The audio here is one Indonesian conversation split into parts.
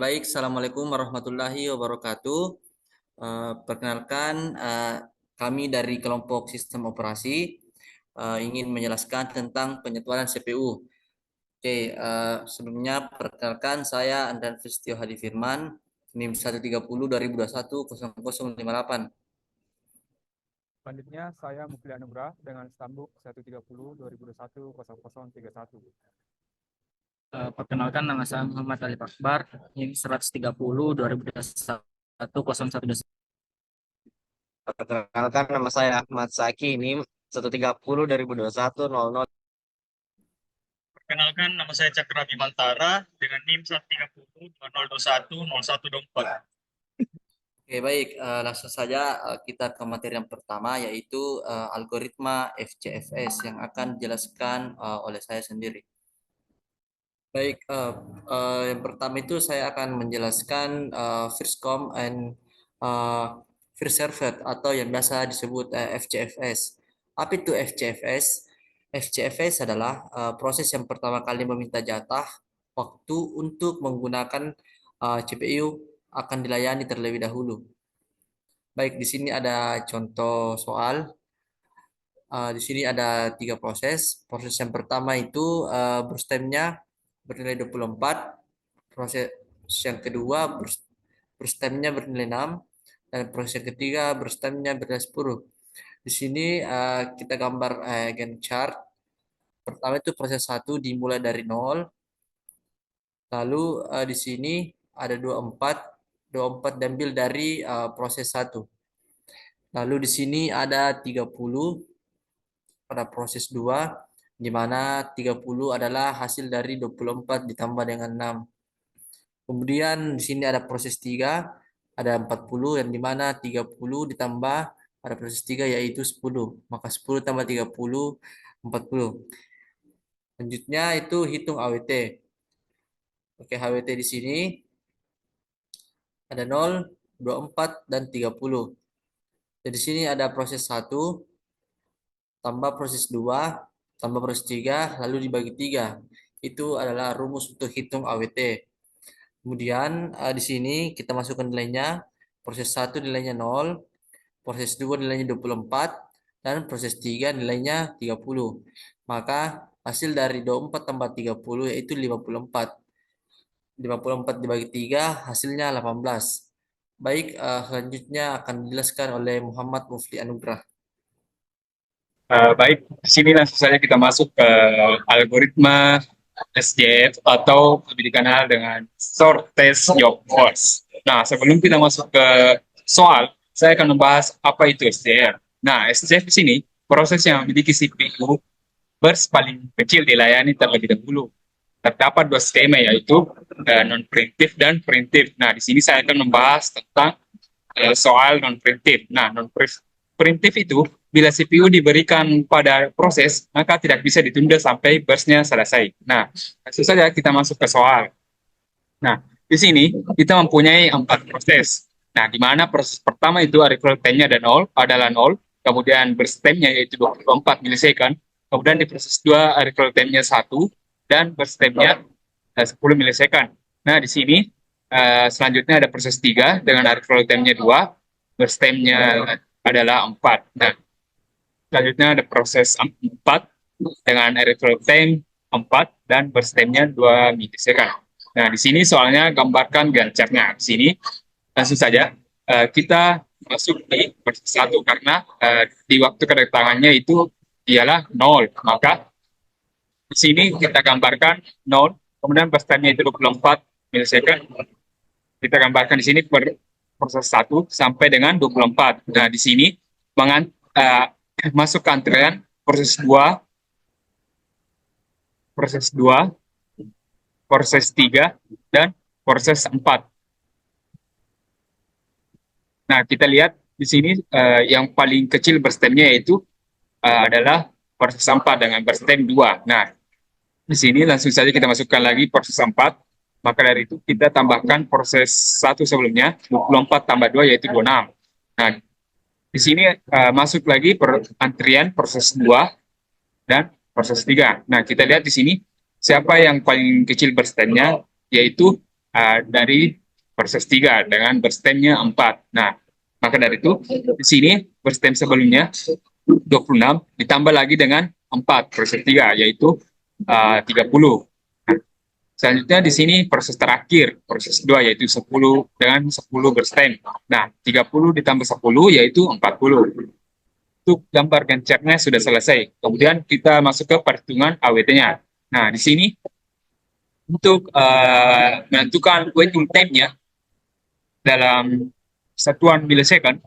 Baik, Assalamualaikum warahmatullahi wabarakatuh. Perkenalkan, kami dari kelompok sistem operasi ingin menjelaskan tentang penyetualan CPU. Oke, sebelumnya perkenalkan saya Andan Fistio Hadi Firman, NIM 130 2021 0058. Selanjutnya, saya Mukli Anugrah dengan stambuk 130 2021 0031. Perkenalkan, nama saya Muhammad Ali Akbar, NIM 130 2021 0121. Perkenalkan, nama saya Ahmad Saki, NIM 130 2021 00. Perkenalkan, nama saya Cakra Bimantara dengan NIM 130 2021 0124. Oke, baik, langsung saja kita ke materi yang pertama, yaitu algoritma FCFS yang akan dijelaskan oleh saya sendiri. Baik, yang pertama itu saya akan menjelaskan first come and uh, first served atau yang biasa disebut FCFS. Apa itu FCFS? FCFS adalah proses yang pertama kali meminta jatah waktu untuk menggunakan CPU akan dilayani terlebih dahulu. Baik, di sini ada contoh soal. Di sini ada tiga proses. Proses yang pertama itu berstemnya bernilai 24. Proses yang kedua berstemnya bernilai 6. Dan proses yang ketiga berstemnya bernilai 10. Di sini kita gambar Gantt chart. Pertama itu proses satu dimulai dari nol. Lalu di sini ada 24. 24 diambil dari proses satu. Lalu di sini ada 30 pada proses 2, di mana 30 adalah hasil dari 24 ditambah dengan 6. Kemudian di sini ada proses 3, ada 40 yang di mana 30 ditambah pada proses 3 yaitu 10. Maka 10 tambah 30, 40. Selanjutnya itu hitung AWT. Oke, HWT di sini ada 0, 24, dan 30. Jadi di sini ada proses 1, tambah proses 2, tambah proses 3, lalu dibagi 3. Itu adalah rumus untuk hitung AWT. Kemudian di sini kita masukkan nilainya. Proses 1 nilainya 0, proses 2 nilainya 24, dan proses 3 nilainya 30. Maka hasil dari 24 tambah 30 yaitu 54. 54 dibagi 3 hasilnya 18. Baik, selanjutnya akan dijelaskan oleh Muhammad Mufli Anugrah. Baik, di sini langsung saja kita masuk ke algoritma SJF atau lebih dikenal dengan Short Test Job Force. Nah, sebelum kita masuk ke soal, saya akan membahas apa itu SJF. Nah, SJF di sini proses yang memiliki CPU burst paling kecil dilayani terlebih dahulu. Terdapat dua skema yaitu non-preemptive dan preemptive. Nah, di sini saya akan membahas tentang soal non-preemptive. Nah, non-preemptive itu bila CPU diberikan pada proses, maka tidak bisa ditunda sampai burst-nya selesai. Nah, langsung saja kita masuk ke soal. Nah, di sini kita mempunyai 4 proses. Nah, di mana proses pertama itu arrival time-nya adalah 0, kemudian burst time-nya yaitu 24 milisecond, kemudian di proses 2 arrival time-nya 1, dan burst time-nya 10 milisecond. Nah, di sini selanjutnya ada proses 3 dengan arrival time-nya 2, burst time-nya adalah 4. Nah, selanjutnya ada proses 4 dengan arrival time 4 dan burst time-nya 2 milisecond. Nah, di sini soalnya gambarkan Gantt chart-nya. Di sini langsung saja kita masuk di proses 1 karena di waktu kedatangannya itu ialah 0. Maka di sini kita gambarkan 0, kemudian burst time-nya itu 24 milisecond. Kita gambarkan di sini proses 1 sampai dengan 24. Nah, di sini masuk ke antrean proses 2, proses 2, proses 3, dan proses 4. Nah, kita lihat di sini yang paling kecil burst time-nya yaitu adalah proses 4 dengan burst time 2. Nah, di sini langsung saja kita masukkan lagi proses 4. Maka dari itu kita tambahkan proses 1 sebelumnya, 24 tambah 2 yaitu 26. Nah, di sini masuk lagi antrian proses 2 dan proses 3. Nah, kita lihat di sini siapa yang paling kecil burst time-nya, yaitu dari proses 3 dengan berstemnya 4. Nah, maka dari itu di sini berstem sebelumnya 26 ditambah lagi dengan 4 proses 3 yaitu 30. Nah, selanjutnya di sini proses terakhir, proses 2 yaitu 10 dengan 10 berstem. Nah, 30 ditambah 10 yaitu 40. Untuk gambar gencernya sudah selesai. Kemudian kita masuk ke perhitungan AWT-nya. Nah, di sini untuk menentukan waiting time-nya dalam satuan millisecond,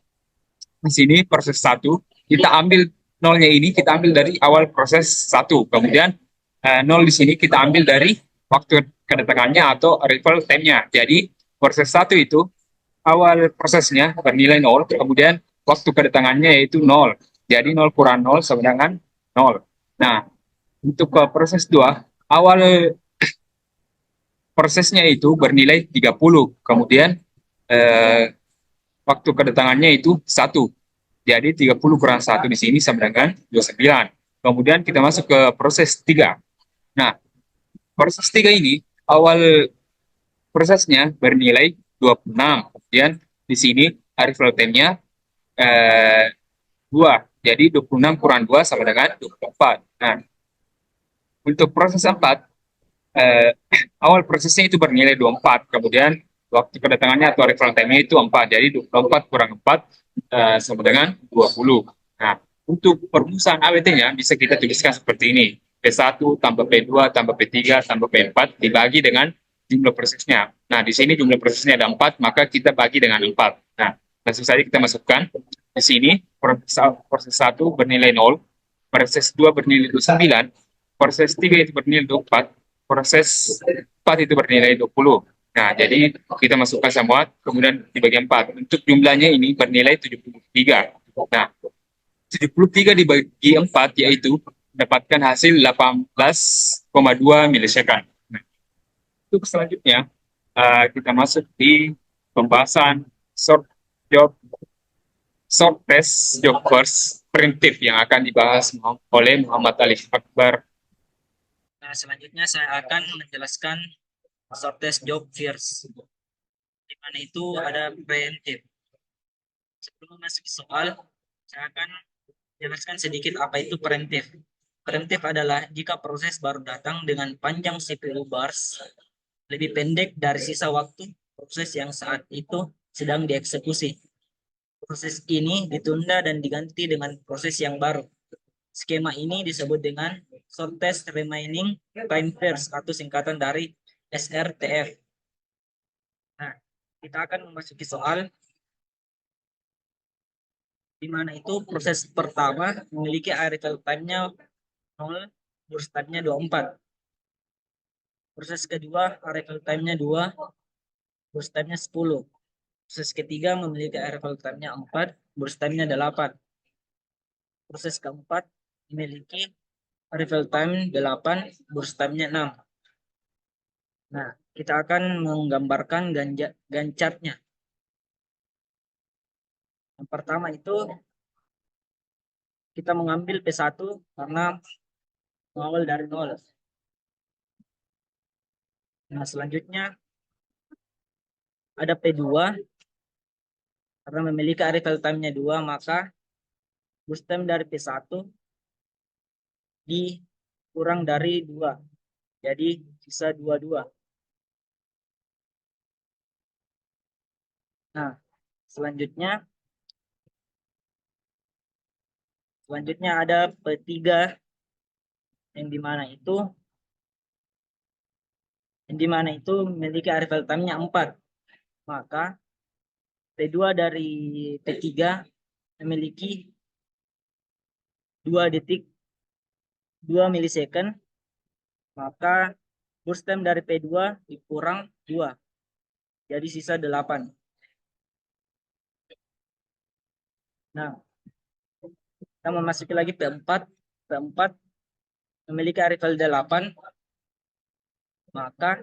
di sini proses 1, kita ambil nolnya ini, kita ambil dari awal proses 1. Kemudian 0 di sini kita ambil dari waktu kedatangannya atau arrival time-nya. Jadi proses 1 itu awal prosesnya bernilai 0, kemudian waktu kedatangannya yaitu 0. Jadi 0 kurang 0 sama dengan 0. Nah, untuk proses 2, awal prosesnya itu bernilai 30. Kemudian waktu kedatangannya itu 1. Jadi 30 kurang 1 di sini sama dengan 29. Kemudian kita masuk ke proses 3. Nah, proses 3 ini awal prosesnya bernilai 26. Kemudian di sini arrival time-nya 2. Jadi 26 kurang 2 sama dengan 24. Nah, untuk proses 4, awal prosesnya itu bernilai 24. Kemudian waktu kedatangannya atau arrival time-nya itu 4. Jadi 24 kurang 4 sama dengan 20. Nah, untuk perumusan AWT-nya bisa kita tuliskan seperti ini. P1 tambah P2 tambah P3 tambah P4 dibagi dengan jumlah prosesnya. Nah, di sini jumlah prosesnya ada 4, maka kita bagi dengan 4. Nah, langsung saja kita masukkan. Di sini proses 1 bernilai 0, proses 2 bernilai 29, proses 3 itu bernilai 24, proses 4 itu bernilai 20. Nah, jadi kita masukkan semua, kemudian dibagi 4. Untuk jumlahnya ini bernilai 73. Nah, 73 dibagi 4 yaitu mendapatkan hasil 18,2 milisecond. Nah, untuk selanjutnya, kita masuk di pembahasan short test job course preemptive yang akan dibahas oleh Muhammad Ali Akbar. Nah, selanjutnya saya akan menjelaskan short test job first, di mana itu ada preemptive. Sebelum masuk soal, saya akan jelaskan sedikit apa itu preemptive. Preemptive adalah jika proses baru datang dengan panjang CPU bars lebih pendek dari sisa waktu proses yang saat itu sedang dieksekusi. Proses ini ditunda dan diganti dengan proses yang baru. Skema ini disebut dengan shortest remaining time first atau singkatan dari SRTF. Nah, kita akan memasuki soal di mana itu proses pertama memiliki arrival time-nya 0, burst time-nya 24. Proses kedua arrival time-nya 2, burst time-nya 10. Proses ketiga memiliki arrival time-nya 4, burst time-nya 8. Proses keempat memiliki arrival time 8, burst time-nya 6. Nah, kita akan menggambarkan gancarnya. Yang pertama itu kita mengambil P1 karena mengawal dari 0. Nah, selanjutnya ada P2 karena memiliki arrival time-nya 2, maka burst time dari P1 dikurang dari 2. Jadi sisa 22. Nah, selanjutnya ada P3 yang dimana itu memiliki arrival time-nya 4. Maka P2 dari P3 memiliki 2 detik 2 milisecond, maka burst time dari P2 dikurang 2. Jadi sisa 8. Nah, kita memasuki lagi P4. P4 memiliki arrival 8, maka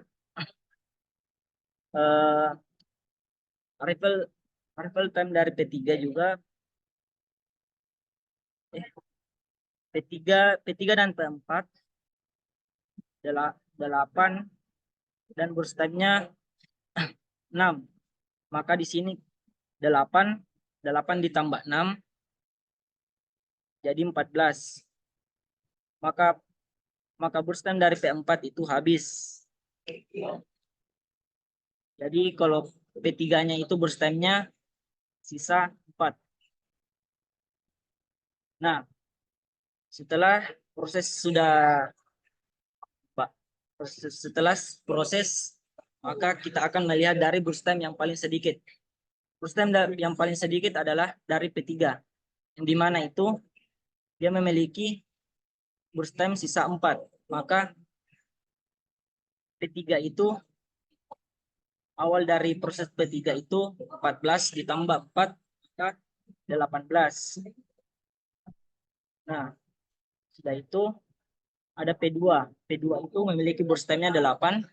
arrival time dari P3 juga P3 dan P4 8 dan burst time-nya 6. Maka di sini 8 ditambah 6 jadi 14. Maka burst time dari P4 itu habis. Jadi kalau P3-nya itu burst time-nya sisa 4. Nah, setelah proses maka kita akan melihat dari burst time yang paling sedikit. Burst time yang paling sedikit adalah dari P3, yang dimana itu dia memiliki burst time sisa 4. Maka P3 itu, awal dari proses P3 itu 14 ditambah 4, maka 18. Nah, sudah itu ada P2. P2 itu memiliki burst time-nya 8.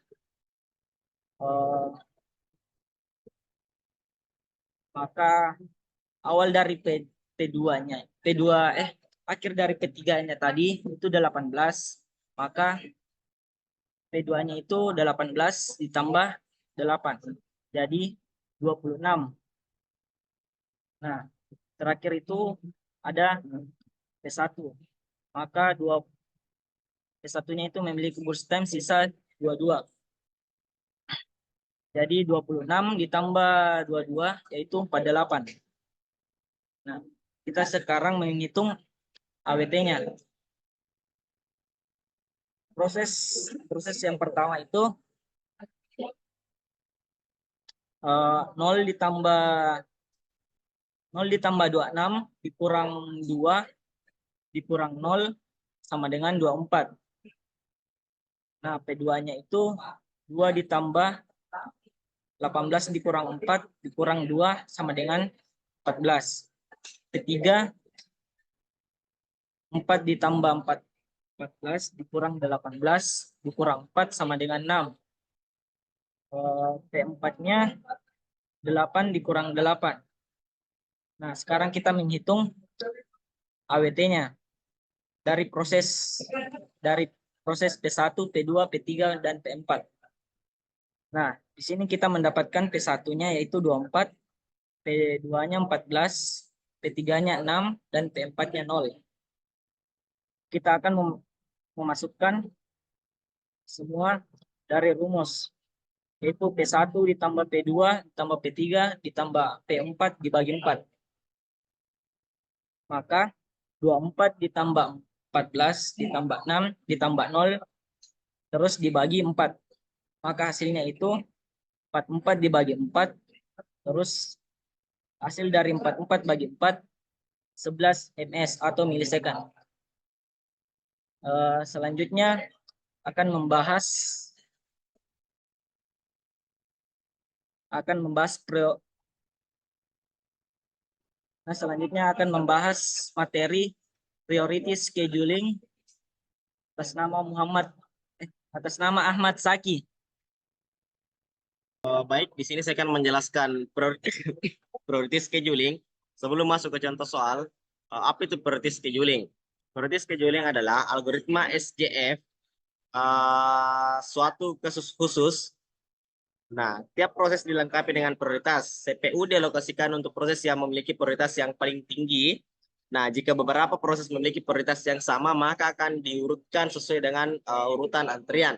Maka awal dari P2-nya, akhir dari P3-nya tadi itu 18. Maka P2-nya itu 18 ditambah 8. Jadi 26. Nah, terakhir itu ada P1. Maka P1-nya itu memiliki burst time sisa 22. Jadi 26 ditambah 22 yaitu 48. Nah, kita sekarang menghitung AWT-nya. Proses yang pertama itu 0 ditambah 26 dikurang 2 dikurang 0 sama dengan 24. Nah, P2-nya itu 2 ditambah 18 dikurang 4 dikurang 2 sama dengan 14. P3 4 ditambah 14 dikurang 18 dikurang 4 sama dengan 6. P4-nya 8 dikurang 8. Nah, sekarang kita menghitung AWT-nya dari proses P1, P2, P3 dan P4. Nah, di sini kita mendapatkan P1-nya yaitu 24, P2-nya 14, P3-nya 6 dan P4-nya 0. Kita akan memasukkan semua dari rumus, yaitu P1 ditambah P2 ditambah P3 ditambah P4 dibagi 4. Maka 24 ditambah 14 ditambah 6 ditambah 0 terus dibagi 4. Maka hasilnya itu 44 dibagi 4 terus hasil dari 44 bagi 4 11 ms atau milisecond. Selanjutnya akan membahas materi priority scheduling atas nama Ahmad Saki. Baik, di sini saya akan menjelaskan priority scheduling. Sebelum masuk ke contoh soal, apa itu priority scheduling? Priority scheduling adalah algoritma SJF suatu kasus khusus. Nah, tiap proses dilengkapi dengan prioritas. CPU dialokasikan untuk proses yang memiliki prioritas yang paling tinggi. Nah, jika beberapa proses memiliki prioritas yang sama, maka akan diurutkan sesuai dengan urutan antrian.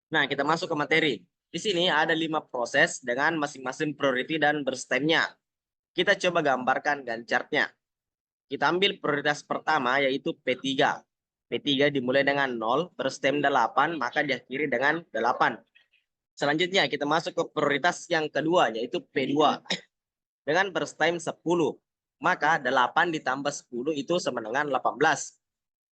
Nah, kita masuk ke materi. Di sini ada 5 proses dengan masing-masing priority dan burst time-nya. Kita coba gambarkan Gantt chart-nya. Kita ambil prioritas pertama yaitu P3. P3 dimulai dengan 0, burst time 8, maka diakhiri dengan 8. Selanjutnya kita masuk ke prioritas yang kedua yaitu P2 dengan burst time 10. Maka 8 ditambah 10 itu sama dengan 18.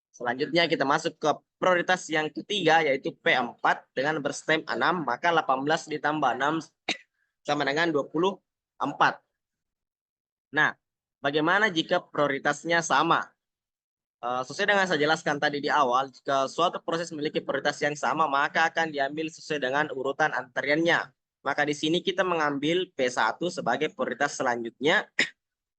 Selanjutnya kita masuk ke prioritas yang ketiga yaitu P4 dengan burst time 6. Maka 18 ditambah 6 sama dengan 24. Nah, bagaimana jika prioritasnya sama? Sesuai dengan saya jelaskan tadi di awal, jika suatu proses memiliki prioritas yang sama, maka akan diambil sesuai dengan urutan antriannya. Maka di sini kita mengambil P1 sebagai prioritas selanjutnya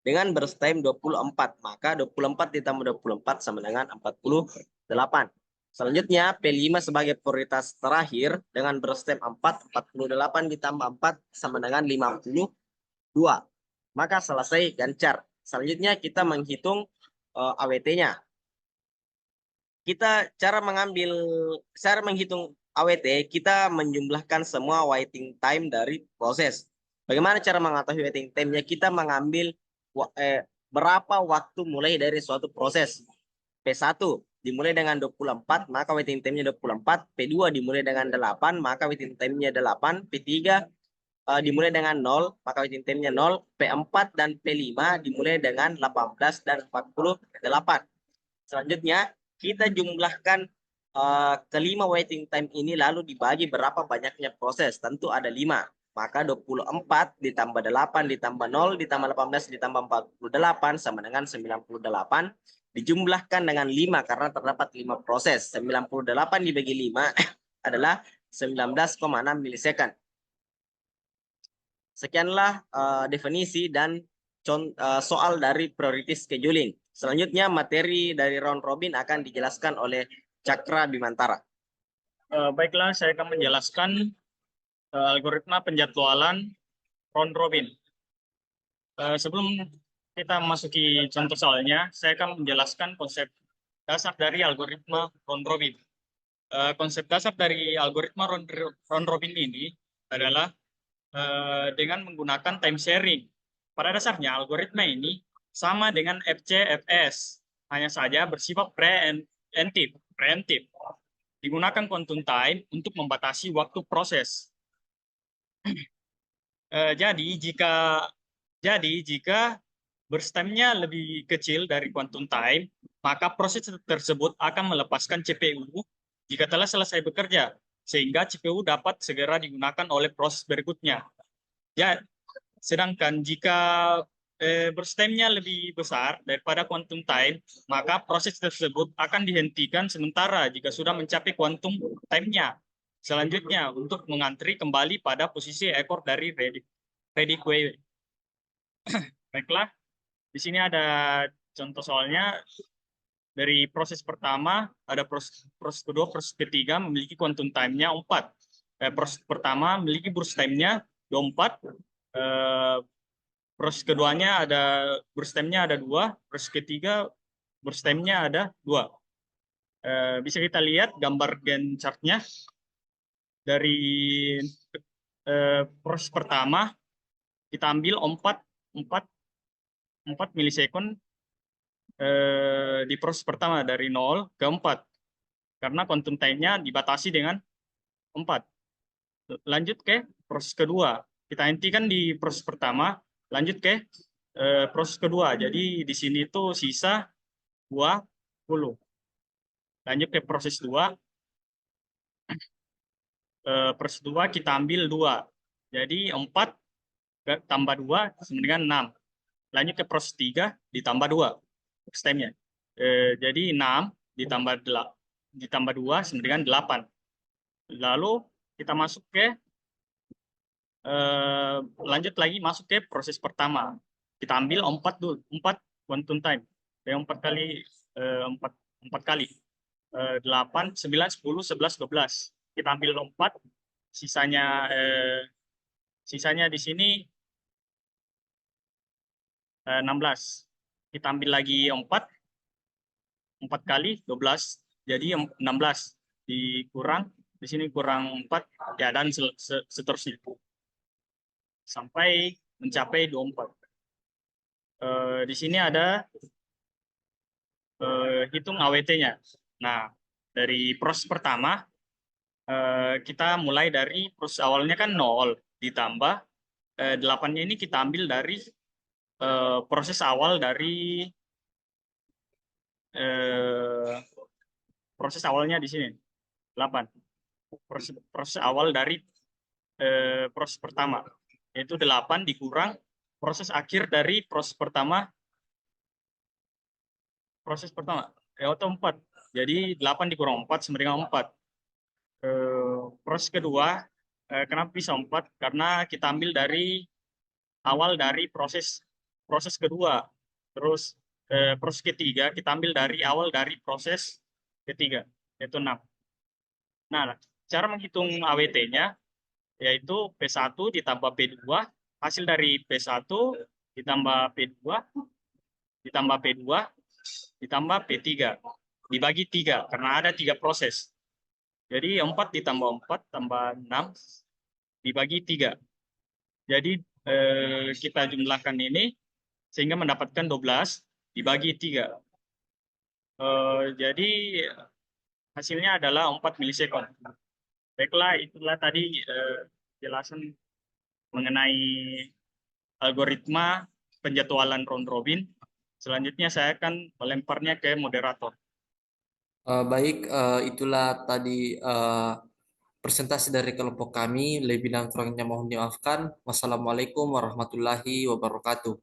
dengan burst time 24. Maka 24 ditambah 24 sama dengan 48. Selanjutnya P5 sebagai prioritas terakhir dengan berstem 4, 48 ditambah 4 sama dengan 52. Maka selesai gancar. Selanjutnya kita menghitung AWT-nya. Cara menghitung AWT, kita menjumlahkan semua waiting time dari proses. Bagaimana cara mengetahui waiting time-nya? Kita mengambil berapa waktu mulai dari suatu proses. P1 dimulai dengan 24, maka waiting time-nya 24. P2 dimulai dengan 8, maka waiting time-nya 8. P3 dimulai dengan 0, maka waiting time-nya 0. P4 dan P5 dimulai dengan 18 dan 48. Selanjutnya, kita jumlahkan kelima waiting time ini lalu dibagi berapa banyaknya proses. Tentu ada 5. Maka 24 ditambah 8 ditambah 0 ditambah 18 ditambah 48 sama dengan 98. Dijumlahkan dengan 5 karena terdapat 5 proses. 98 dibagi 5 adalah 19,6 milisecond. Sekianlah definisi dan soal dari priority scheduling. Selanjutnya materi dari round robin akan dijelaskan oleh Cakra Bimantara. Baiklah, saya akan menjelaskan algoritma penjadwalan round robin. Sebelum kita memasuki contoh soalnya, saya akan menjelaskan konsep dasar dari algoritma round robin. Konsep dasar dari algoritma round robin ini adalah dengan menggunakan time sharing. Pada dasarnya, algoritma ini sama dengan FCFS, hanya saja bersifat preemptive. Digunakan quantum time untuk membatasi waktu proses. Jadi jika bursttime-nya lebih kecil dari quantum time, maka proses tersebut akan melepaskan CPU jika telah selesai bekerja, sehingga CPU dapat segera digunakan oleh proses berikutnya. Ya, sedangkan jika bursttime-nya lebih besar daripada quantum time, maka proses tersebut akan dihentikan sementara jika sudah mencapai quantum time-nya. Selanjutnya, untuk mengantri kembali pada posisi ekor dari ready queue. Baiklah, di sini ada contoh soalnya. Dari proses pertama, ada proses kedua, proses ketiga memiliki quantum time-nya 4. Proses pertama memiliki burst time-nya 24. Proses keduanya ada burst time-nya ada 2. Proses ketiga burst time-nya ada 2. Bisa kita lihat gambar Gantt chart-nya. Dari proses pertama kita ambil 4 milisekund di proses pertama dari 0 ke 4 karena quantum time-nya dibatasi dengan 4. Lanjut ke proses kedua, kita hentikan di proses pertama, lanjut ke proses kedua. Jadi di sini itu sisa 20. Lanjut ke proses 2. Proses 2 kita ambil 2. Jadi 4 tambah 2 sama dengan 6. Lanjut ke proses 3 ditambah 2 time-nya. Jadi 6 ditambah 2 sama dengan 8. Lalu kita masuk ke lanjut lagi masuk ke proses pertama. Kita ambil 4 dulu, 4 quantum time. Yang 4 kali 4 kali 8, 9, 10, 11, 12. Kita ambil 4, sisanya di sini 16. Kita ambil lagi 4 kali 12, jadi 16 dikurang, di sini kurang 4, ya, dan seterusnya sampai mencapai 24. Di sini ada hitung AWT-nya. Nah, dari proses pertama kita mulai dari proses awalnya kan 0 ditambah 8-nya ini kita ambil dari proses awal dari proses awalnya di sini 8. Proses awal dari proses pertama yaitu 8 dikurang proses akhir dari proses pertama yaitu 4. Jadi 8 dikurang 4 sama dengan 4. Proses kedua kenapa bisa 4? Karena kita ambil dari awal dari proses kedua. Terus proses ketiga kita ambil dari awal dari proses ketiga. yaitu 6. Nah, cara menghitung AWT-nya yaitu P1 ditambah P2, hasil dari P1 ditambah P2, ditambah P2, ditambah P3, dibagi 3, karena ada 3 proses. Jadi 4 ditambah 4, tambah 6, dibagi 3. Jadi kita jumlahkan ini, sehingga mendapatkan 12, dibagi 3. Jadi hasilnya adalah 4 milisekund. Baiklah, itulah tadi jelasan mengenai algoritma penjadwalan round robin. Selanjutnya saya akan melemparnya ke moderator. Baik, itulah tadi presentasi dari kelompok kami. Lebih dan kurangnya mohon dimaafkan. Wassalamualaikum warahmatullahi wabarakatuh.